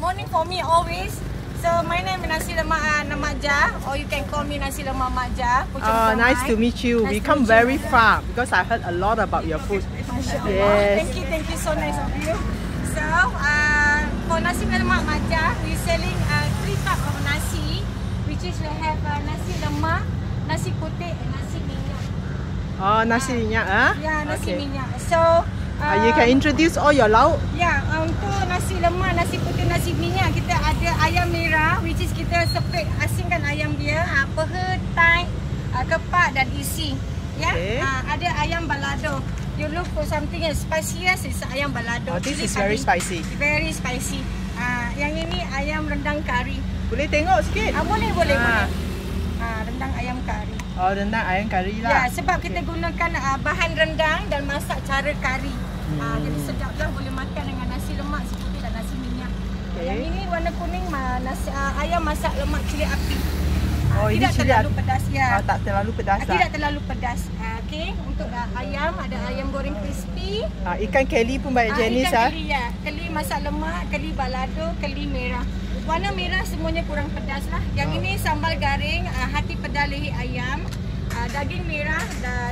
morning for me always. So my name is Nasi Lemak Mak Jah, or you can call me Nasi Lemak Mak Jah. Nice to meet you. We come very far because I heard a lot about your food. Yes. Thank you, so nice of you. So for Nasi Lemak Mak Jah, we selling 3 type of nasi, which is we have nasi lemak, nasi putih, and nasi minyak. Nasi minyak, Yeah, nasi minyak. So you can introduce all your lauk. Ya, untuk nasi lemak, nasi putih, nasi minyak, kita ada ayam merah, which is kita sepik asingkan ayam dia, peha, tai, kepak dan isi. Ya, ada ayam balado. You look for something as spicy as is ayam balado. This is very spicy. Very spicy. Yang ini ayam rendang kari. Boleh tengok sikit? Boleh. Rendang ayam kari. Rendang ayam kari lah. Ya, sebab kita gunakan bahan rendang dan masak cara kari. Jadi sedap lah, boleh makan dengan nasi lemak, nasi putih dan nasi minyak. Yang ini warna kuning, ayam masak lemak cili api. Tidak terlalu pedas ya. Tak terlalu pedas. Tidak terlalu pedas. Okey, untuk ayam ada ayam goreng crispy. Ikan keli pun banyak jenis ikan keli, ya. Keli masak lemak, keli balado, keli merah. Warna merah semuanya kurang pedas lah. Yang ini sambal garing, hati pedal leher ayam, daging merah,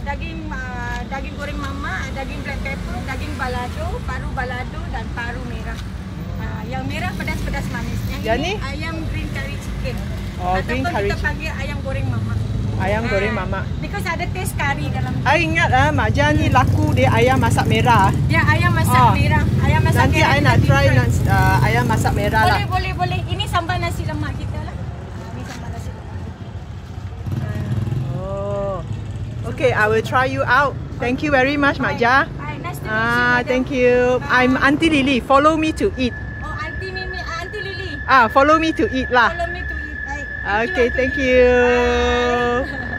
daging goreng mama, daging black pepper, daging balado, paru balado dan paru merah. Yang merah pedas-pedas manis. Yang ini ayam green curry chicken. Green curry kita panggil ayam goreng mama. Ayam goreng mama. Because ada taste kari dalam. Ingat Mak Jah ni laku dia ayam masak merah. Ya, ayam masak merah. Ayam masak nanti merah. Nanti I nak try ayam masak merah lah. Boleh. Ini sambal nasi lemak kita lah. Ini sambal nasi lemak. Okay, I will try you out. Thank you very much, Mak Jah. Nice to meet you. Thank you. I'm Auntie Lily. Follow me to eat. Auntie Lily. Follow me to eat lah. Follow me to eat. Okay, thank you. Bye.